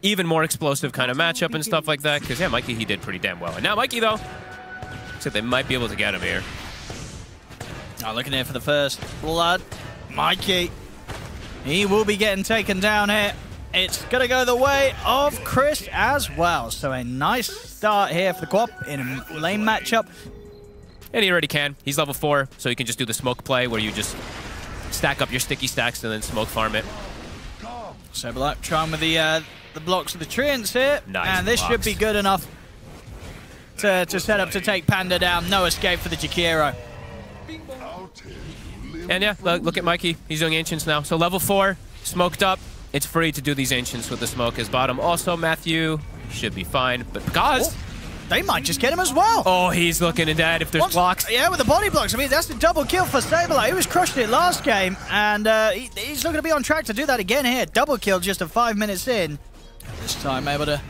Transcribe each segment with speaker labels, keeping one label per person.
Speaker 1: even more explosive kind of matchup and stuff like that. Because, yeah, Mikey, he did pretty damn well. And now Mikey, though, looks like they might be able to get him here.
Speaker 2: Looking here for the first blood. Mikey, he will be getting taken down here. It's going to go the way of Chris as well. So a nice start here for the co-op in a lane matchup.
Speaker 1: And he already can. He's level 4, so he can just do the smoke play where you just stack up your sticky stacks and then smoke farm it.
Speaker 2: Saberlight trying with the blocks of the treants here.
Speaker 1: Nice
Speaker 2: and this
Speaker 1: blocks.
Speaker 2: should be good enough to set up to take Panda down. No escape for the Jakiro.
Speaker 1: And yeah, look at Mikey. He's doing Ancients now. So level 4, smoked up. It's free to do these Ancients with the smoke as bottom. Also, Matthew should be fine. But because...
Speaker 2: they might just get him as well.
Speaker 1: Oh, he's looking at that if there's blocks.
Speaker 2: Yeah, with the body blocks. I mean, that's a double kill for Saberlight. He was crushing it last game, and he's looking to be on track to do that again here. Double kill just 5 minutes in. This time able to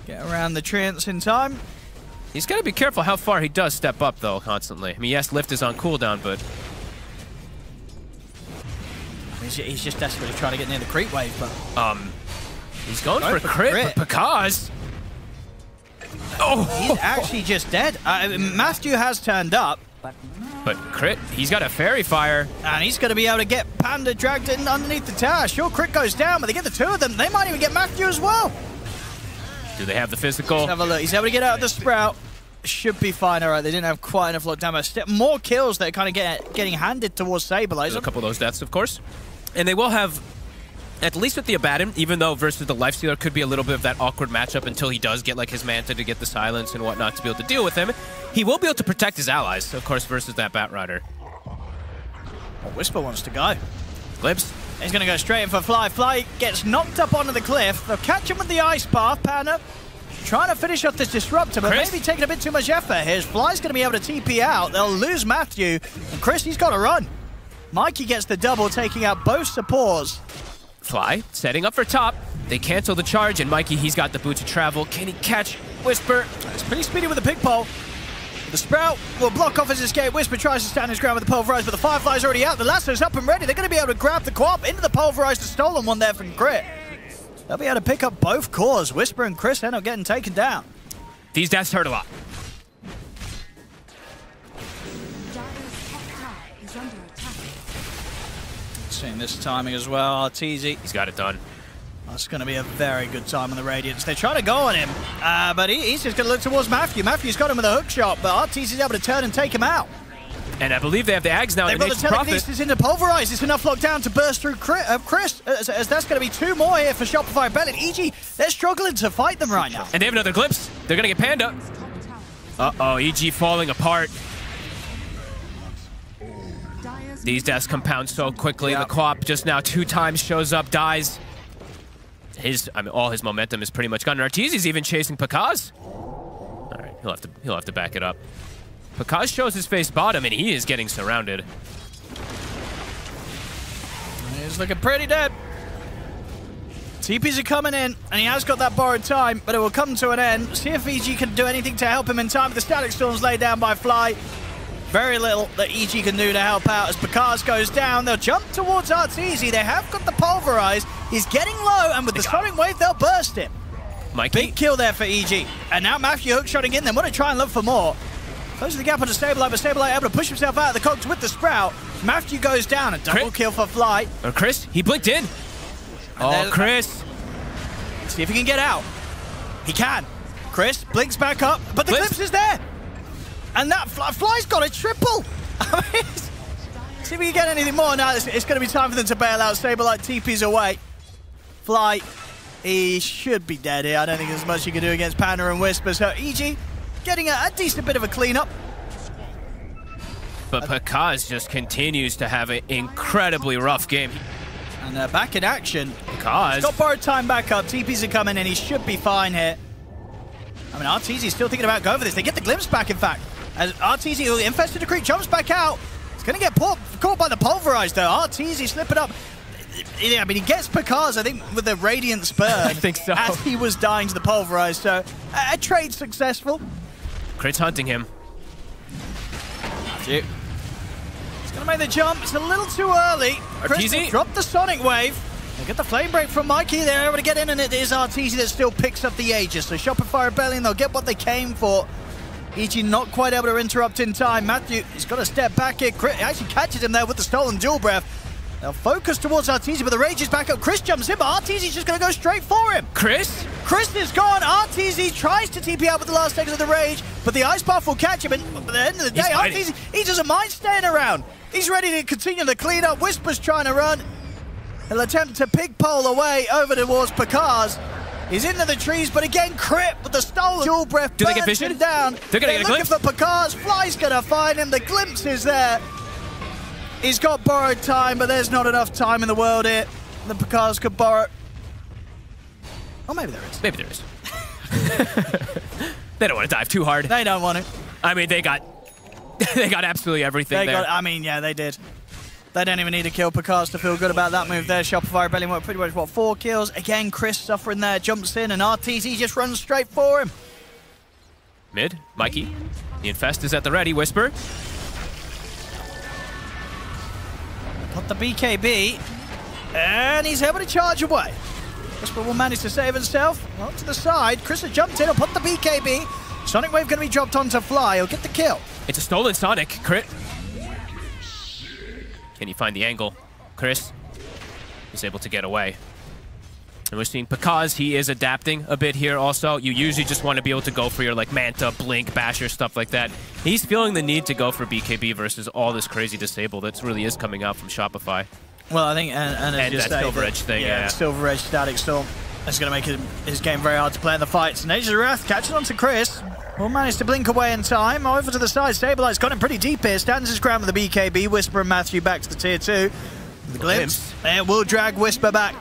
Speaker 2: get around the treants in time.
Speaker 1: He's got to be careful how far he does step up, though, constantly. I mean, yes, lift is on cooldown, but...
Speaker 2: He's just desperately trying to get near the creep wave, but...
Speaker 1: he's going for a crit, but because... Oh!
Speaker 2: He's actually just dead. Matthew has turned up.
Speaker 1: But crit, he's got a fairy fire.
Speaker 2: And he's going to be able to get Panda dragged in underneath the tower. Sure, crit goes down, but they get the two of them. They might even get Matthew as well.
Speaker 1: Do they have the physical?
Speaker 2: Let's have a look. He's able to get out of the sprout. Should be fine. All right, they didn't have quite enough lockdown. But more kills that are kind of getting handed towards Saberlight.
Speaker 1: A couple of those deaths, of course. And they will have, at least with the Abaddon, even though versus the Lifestealer could be a little bit of that awkward matchup until he does get like his Manta to get the silence and whatnot to be able to deal with him, he will be able to protect his allies, of course, versus that Batrider.
Speaker 2: Well, Whisper wants to go.
Speaker 1: Glibs.
Speaker 2: He's going to go straight in for Fly. Fly gets knocked up onto the cliff. They'll catch him with the Ice Path. Panda trying to finish off this Disruptor, but
Speaker 1: Chris?
Speaker 2: maybe taking a bit too much effort here. Fly's going to be able to TP out. They'll lose Matthew. And Chris, he's got to run. Mikey gets the double, taking out both supports.
Speaker 1: Fly, setting up for top. They cancel the charge, and Mikey, he's got the boot to travel. Can he catch Whisper?
Speaker 2: It's pretty speedy with the pig pole. The Sprout will block off his escape. Whisper tries to stand his ground with the Pulverize, but the Firefly's already out. The Lasso's up and ready. They're going to be able to grab the co-op into the Pulverize. The stolen one there from Crit. They'll be able to pick up both cores. Whisper and Chris end up getting taken down.
Speaker 1: These deaths hurt a lot.
Speaker 2: Seeing this timing as well, Arteezy.
Speaker 1: He's got it done.
Speaker 2: That's going to be a very good time on the Radiance. They're trying to go on him, but he's just going to look towards Matthew. Matthew's got him with a hook shot, but Arteezy's able to turn and take him out.
Speaker 1: And I believe they have the Ags now.
Speaker 2: They've got the Telekinesis into Pulverize. It's enough lockdown to burst through Chris, as that's going to be 2 more here for Shopify. Bell and EG, they're struggling to fight them right now.
Speaker 1: And they have another glimpse. They're going to get Panda. Uh-oh, EG falling apart. These deaths compound so quickly. Yep. The co-op just now 2 times shows up, dies. All his momentum is pretty much gone. Arteezy's even chasing Pakaz. All right, he'll have to back it up. Pakaz shows his face bottom, and he is getting surrounded.
Speaker 2: He's looking pretty dead. TPs are coming in, and he has got that borrowed time, but it will come to an end. See if EG can do anything to help him in time. The Static Storm's laid down by Fly. Very little that EG can do to help out as Pakaz goes down. They'll jump towards Arteezy. They have got the Pulverize. He's getting low, and with the Sonic Wave, they'll burst him.
Speaker 1: Mikey.
Speaker 2: Big kill there for EG. And now Matthew hookshotting in. They want to try and look for more. Closing the gap onto Saberlight, but Saberlight able to push himself out of the cogs with the Sprout. Matthew goes down. A double kill for Fly.
Speaker 1: Or Chris, he blinked in. Oh, Chris.
Speaker 2: See if he can get out. He can. Chris blinks back up, but the Glimpse is there. And that Fly's got a triple. I mean, see if we can get anything more. Now it's going to be time for them to bail out. Saberlight TP's away. Fly, he should be dead here. I don't think there's much you can do against Panda and Whisper. So EG getting a decent bit of a cleanup.
Speaker 1: But Pakaz just continues to have an incredibly rough game.
Speaker 2: And back in action.
Speaker 1: Pakaz.
Speaker 2: He's got borrowed time back up. TPs are coming in. He should be fine here. I mean, Arteezy's still thinking about going for this. They get the Glimpse back, in fact. As Arteezy, who infested the creep, jumps back out. He's going to get caught by the Pulverize, though. Arteezy slipping up. I mean, he gets Pakaz, I think, with the Radiance Burn.
Speaker 1: I think so.
Speaker 2: As he was dying to the Pulverize. So, a trade successful.
Speaker 1: Crit's hunting him.
Speaker 2: He's going to make the jump. It's a little too early.
Speaker 1: Arteezy
Speaker 2: dropped the Sonic Wave. They get the flame break from Mikey. They're able to get in, and it is Arteezy that still picks up the Aegis. So Shopify Rebellion, they'll get what they came for. EG not quite able to interrupt in time. Matthew, he's got to step back here. Chris actually catches him there with the stolen dual breath. They'll focus towards Arteezy, but the Rage is back up. Chris jumps in, but Arteezy's just going to go straight for him.
Speaker 1: Chris
Speaker 2: is gone. Arteezy tries to TP out with the last seconds of the Rage, but the Ice Buff will catch him. And at the end of the day, Arteezy, he doesn't mind staying around. He's ready to continue the cleanup. Whisper's trying to run. He'll attempt to pig pole away over towards Pakaz. He's into the trees, but again, Crit with the stolen dual breath.
Speaker 1: Do they get vision?
Speaker 2: Down.
Speaker 1: They're going to get a glimpse.
Speaker 2: Looking for Pakaz. Fly's going to find him. The glimpse is there. He's got borrowed time, but there's not enough time in the world here that Pakaz could borrow. Oh, maybe there is.
Speaker 1: Maybe there is. They don't want to dive too hard.
Speaker 2: They don't want to.
Speaker 1: I mean, they got absolutely everything there.
Speaker 2: I mean, yeah, they did. They don't even need to kill Pakaz to feel good about that move there. Shopify Rebellion went pretty much, what, 4 kills? Again, Chris suffering there, jumps in, and Arteezy just runs straight for him.
Speaker 1: Mid, Mikey. The Infest is at the ready. Whisper.
Speaker 2: Got the BKB, and he's able to charge away. Whisper will manage to save himself. Up to the side, Chris has jumped in and put the BKB. Sonic Wave going to be dropped onto Fly. He'll get the kill.
Speaker 1: It's a stolen Sonic. Crit. Can you find the angle? Chris is able to get away. And we're seeing Pakaz, he is adapting a bit here also. You usually just want to be able to go for your like Manta, Blink, Basher, stuff like that. He's feeling the need to go for BKB versus all this crazy disable that really is coming out from Shopify.
Speaker 2: Well, I think, and
Speaker 1: that Silver Edge thing, yeah.
Speaker 2: Silver Edge Static Storm. That's going to make his game very hard to play in the fights. And Nature's Wrath catches on to Chris. Will manage to blink away in time. Over to the side, Stabilize got him pretty deep here. Stands his ground with the BKB. Whisper and Matthew back to the tier 2. The glimpse. It will drag Whisper back.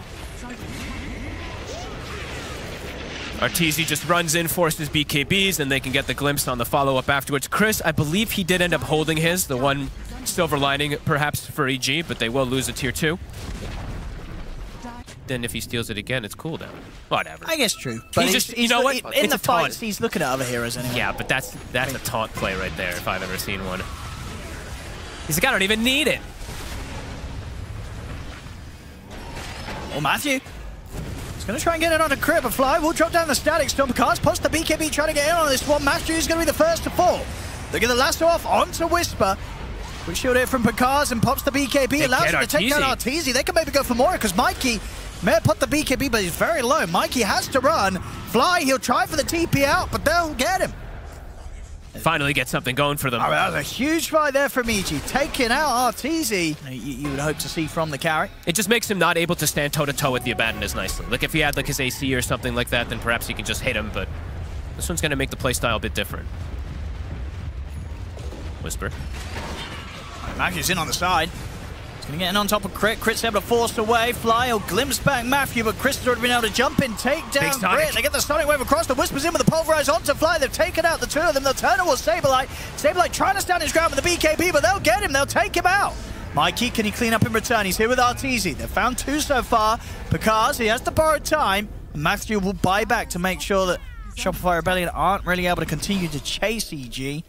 Speaker 1: Arteezy just runs in, forces BKBs, and they can get the glimpse on the follow-up afterwards. Chris, I believe he did end up holding his, the one silver lining perhaps for EG, but they will lose a tier 2. Then if he steals it again, it's cooldown. Whatever.
Speaker 2: I guess true. But
Speaker 1: you know what?
Speaker 2: In the fights, he's looking at other heroes anyway.
Speaker 1: Yeah, but that's a taunt play right there if I've ever seen one. He's like, I don't even need it.
Speaker 2: Well, Matthew. He's going to try and get it onto Crit, but Fly will drop down the Static Storm. Because post the BKB trying to get in on this one. Matthew is going to be the first to fall. They get the lasso off onto Whisper. Quick shield here from Pakaz and pops the BKB. Allows him to take down Arteezy. They can maybe go for more because Mikey may have put the BKB, but he's very low. Mikey has to run. Fly, he'll try for the TP out, but they'll get him.
Speaker 1: Finally get something going for them.
Speaker 2: Oh, that was a huge fight there from EG. Taking out Arteezy. You would hope to see from the carry.
Speaker 1: It just makes him not able to stand toe-to-toe with the Abaddon as nicely. Like if he had like his AC or something like that, then perhaps he can just hit him, but this one's going to make the playstyle a bit different. Whisper.
Speaker 2: Matthew's in on the side. He's going to get in on top of Crit. Crit's able to force away. Fly will glimpse back Matthew, but Chris has already been able to jump in, take down Crit. They get the Sonic Wave across. The Whispers in with the Pulverize onto Fly. They've taken out the two of them. They'll turn towards Saberlight. Saberlight trying to stand his ground with the BKB, but they'll get him. They'll take him out. Mikey, can he clean up in return? He's here with Arteezy. They've found 2 so far because he has to borrow time. Matthew will buy back to make sure that Shopify Rebellion aren't really able to continue to chase EG.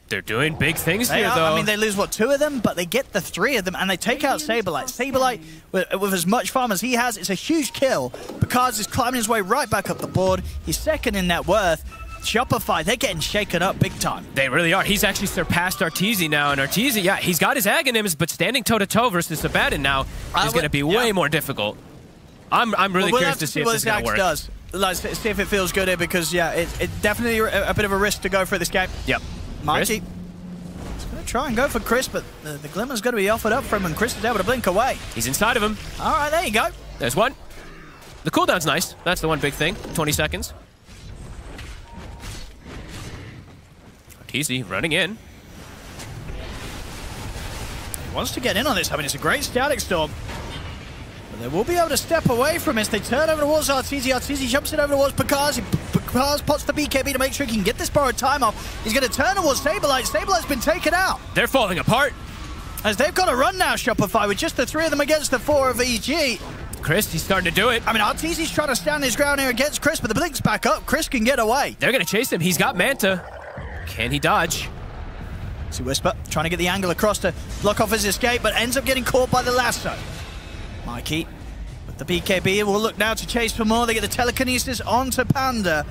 Speaker 1: They're doing big things here, though.
Speaker 2: I mean, they lose, what, 2 of them? But they get the 3 of them, and they take out Saberlight. Saberlight, with as much farm as he has, it's a huge kill. Because he's climbing his way right back up the board. He's second in net worth. Shopify, they're getting shaken up big time.
Speaker 1: They really are. He's actually surpassed Arteezy now, and Arteezy, yeah, he's got his Aghanims, but standing toe-to-toe versus Abaddon now is going to be way more difficult. I'm really curious to see if this is going to work.
Speaker 2: Does. Let's see if it feels good here, because, yeah, it's definitely a bit of a risk to go for this game.
Speaker 1: Yep.
Speaker 2: Mikey is going to try and go for Chris, but the Glimmer's going to be offered up for him, and Chris is able to blink away.
Speaker 1: He's inside of him.
Speaker 2: All right, there you go.
Speaker 1: There's one. The cooldown's nice. That's the one big thing. 20 seconds. Arteezy running in.
Speaker 2: He wants to get in on this. I mean, it's a great Static Storm. But they will be able to step away from this. They turn over towards Arteezy. Arteezy jumps in over towards Pakaz. Pakaz pots the BKB to make sure he can get this borrowed time off. He's going to turn towards Saberlight. Saberlight's been taken out.
Speaker 1: They're falling apart.
Speaker 2: As they've got to run now, Shopify, with just the 3 of them against the 4 of EG.
Speaker 1: Chris, he's starting to do it.
Speaker 2: I mean, Arteezy's trying to stand his ground here against Chris, but the blink's back up. Chris can get away.
Speaker 1: They're going to chase him. He's got Manta. Can he dodge?
Speaker 2: See Whisper trying to get the angle across to block off his escape, but ends up getting caught by the lasso. Mikey The BKB will look now to chase for more. They get the telekinesis onto Panda,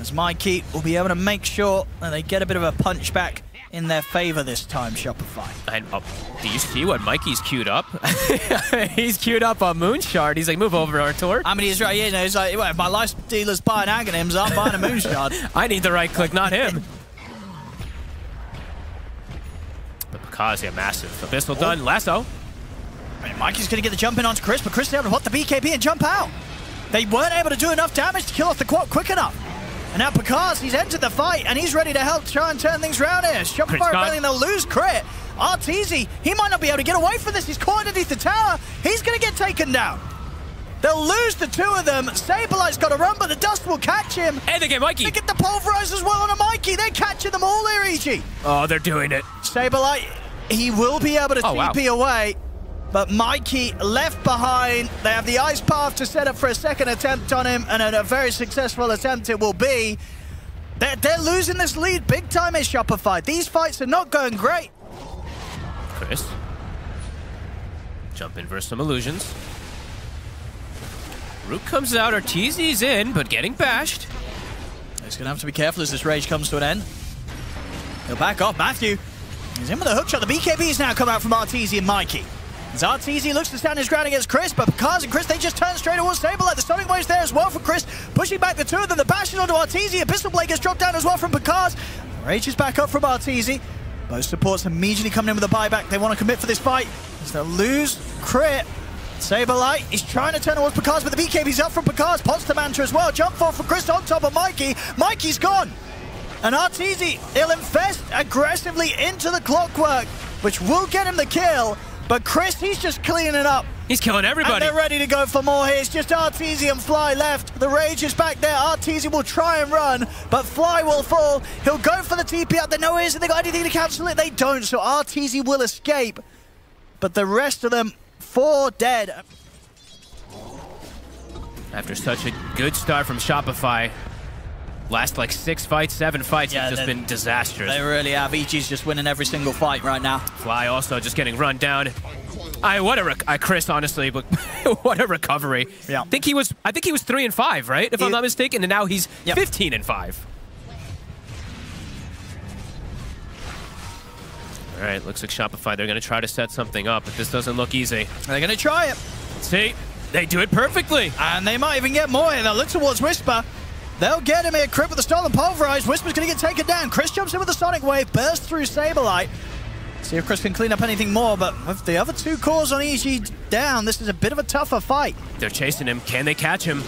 Speaker 2: as Mikey will be able to make sure that they get a bit of a punch back in their favor this time, Shopify.
Speaker 1: Do you see what Mikey's queued up? He's queued up on Moonshard. He's like, move over, Artur.
Speaker 2: I mean, he's right here. He's like, well, if my life dealer's buying Aghanims, I'm buying a Moonshard.
Speaker 1: I need the right click, not him. But Picard's massive. Abyssal done. Lasso.
Speaker 2: I mean, Mikey's going to get the jump in onto Chris, but Chris is able to hot the BKB and jump out. They weren't able to do enough damage to kill off the quad quick enough. And now Picard, he's entered the fight, and he's ready to help try and turn things around here. Shopify Rebellion, they'll lose Crit. Arteezy, he might not be able to get away from this. He's caught underneath the tower. He's going to get taken down. They'll lose the two of them. Saberlight's got to run, but the dust will catch him.
Speaker 1: And they get Mikey.
Speaker 2: They get the pulverize as well on a Mikey. They're catching them all here, EG.
Speaker 1: Oh, they're doing it.
Speaker 2: Saberlight, he will be able to TP away. But Mikey left behind. They have the ice path to set up for a second attempt on him, and a very successful attempt it will be. They're losing this lead big time as Shopify. These fights are not going great.
Speaker 1: Chris. Jump in for some illusions. Rook comes out, Arteezy's in, but getting bashed.
Speaker 2: He's going to have to be careful as this rage comes to an end. He'll back off. Matthew, he's in with a hook shot. The BKB's now come out from Arteezy and Mikey. As Arteezy looks to stand his ground against Chris, but Picard and Chris, they just turn straight towards Saberlight. The Sonic Wave's there as well for Chris, pushing back the two of them. The bashing onto Arteezy. Abyssal Blade gets dropped down as well from Picard. Rage is back up from Arteezy. Both supports immediately coming in with a buyback. They want to commit for this fight. As they'll lose Crit. Saberlight, he's trying to turn towards Picard, but the BKB's up from Picard. Pots the Manta as well. Jump forward from Chris on top of Mikey. Mikey's gone. And Arteezy, he'll infest aggressively into the clockwork, which will get him the kill. But Chris, he's just cleaning it up.
Speaker 1: He's killing everybody.
Speaker 2: And they're ready to go for more here. It's just Arteezy and Fly left. The Rage is back there. Arteezy will try and run, but Fly will fall. He'll go for the TP out. They know it is, and they got anything to cancel it. They don't, so Arteezy will escape. But the rest of them, 4 dead.
Speaker 1: After such a good start from Shopify, last like 6 fights, 7 fights, have just been disastrous.
Speaker 2: They really have. EG's just winning every single fight right now.
Speaker 1: Fly also just getting run down. Chris, honestly, but what a recovery.
Speaker 2: Yeah.
Speaker 1: I think he was 3 and 5, right? If I'm not mistaken, and now he's 15 and 5. All right, looks like Shopify, they're going to try to set something up, but this doesn't look easy.
Speaker 2: They're going to try it.
Speaker 1: See, they do it perfectly.
Speaker 2: And they might even get more here. They'll look towards Whisper. They'll get him here. Crit with the stolen pulverize. Whisper's going to get taken down. Chris jumps in with the Sonic Wave, bursts through Saberlight. See if Chris can clean up anything more, but with the other 2 cores on EG down, this is a bit of a tougher fight.
Speaker 1: They're chasing him. Can they catch him?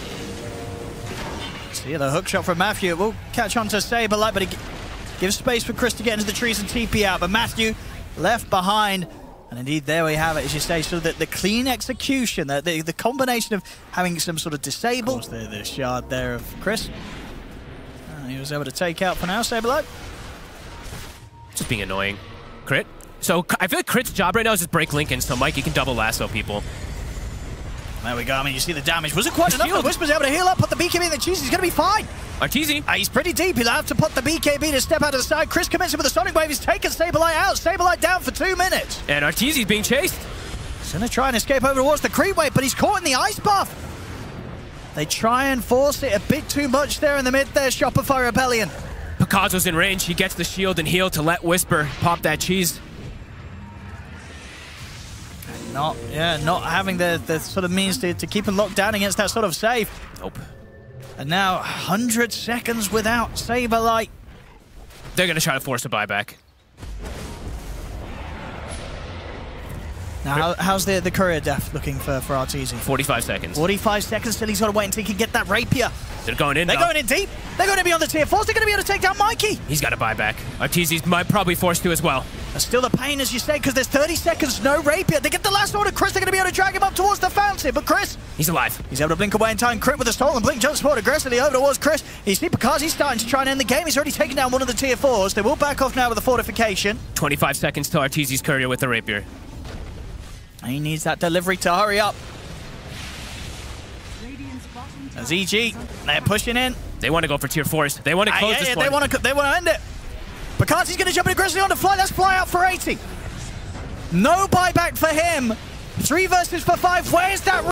Speaker 2: See the hook shot from Matthew. It will catch on to Saberlight, but it gives space for Chris to get into the trees and TP out. But Matthew left behind. And indeed, there we have it, as you say, so that the clean execution, the combination of having some sort of disable, the shard there of Chris. And he was able to take out for now, Saberlight.
Speaker 1: Just being annoying. Crit. So I feel like Crit's job right now is just break Lincoln so Mikey can double lasso people.
Speaker 2: There we go. I mean, you see the damage. Wasn't quite enough. The Whisper's able to heal up, put the BKB in the cheese. He's going to be fine.
Speaker 1: Arteezy.
Speaker 2: He's pretty deep. He'll have to put the BKB to step out of the side. Chris commits him with a Sonic Wave. He's taken Saberlight out. Saberlight down for 2 minutes.
Speaker 1: And Arteezy's being chased.
Speaker 2: He's going to try and escape over towards the creep wave, but he's caught in the ice buff. They try and force it a bit too much there in the mid there, Shopify Rebellion.
Speaker 1: Picasso's in range. He gets the shield and heal to let Whisper pop that cheese.
Speaker 2: Not having the sort of means to keep him locked down against that sort of save.
Speaker 1: Nope.
Speaker 2: And now 100 seconds without Saberlight.
Speaker 1: They're going to try to force a buyback.
Speaker 2: Now, how's the courier def looking for Arteezy?
Speaker 1: 45 seconds.
Speaker 2: 45 seconds till he's got to wait until he can get that rapier.
Speaker 1: They're going in.
Speaker 2: They're going in deep. They're going to be on the tier 4s. They're going to be able to take down Mikey.
Speaker 1: He's got a buyback. Arteezy's might probably forced to as well.
Speaker 2: There's still the pain, as you say, because there's 30 seconds, no rapier. They get the last order. Chris, they're going to be able to drag him up towards the fountain. But Chris,
Speaker 1: he's alive.
Speaker 2: He's able to blink away in time. Crit with a stolen blink. Jumps forward aggressively over towards Chris. You see Picard, he's starting to try and end the game. He's already taken down one of the tier 4s. They will back off now with a fortification.
Speaker 1: 25 seconds to Arteezy's courier with the rapier.
Speaker 2: He needs that delivery to hurry up. As EG, they're pushing in.
Speaker 1: They want to go for tier 4s. They want to close this one.
Speaker 2: They want to end it. Picard's going to jump in aggressively on the Fly. That's Fly out for 80. No buyback for him. 3 versus for 5. Where's that?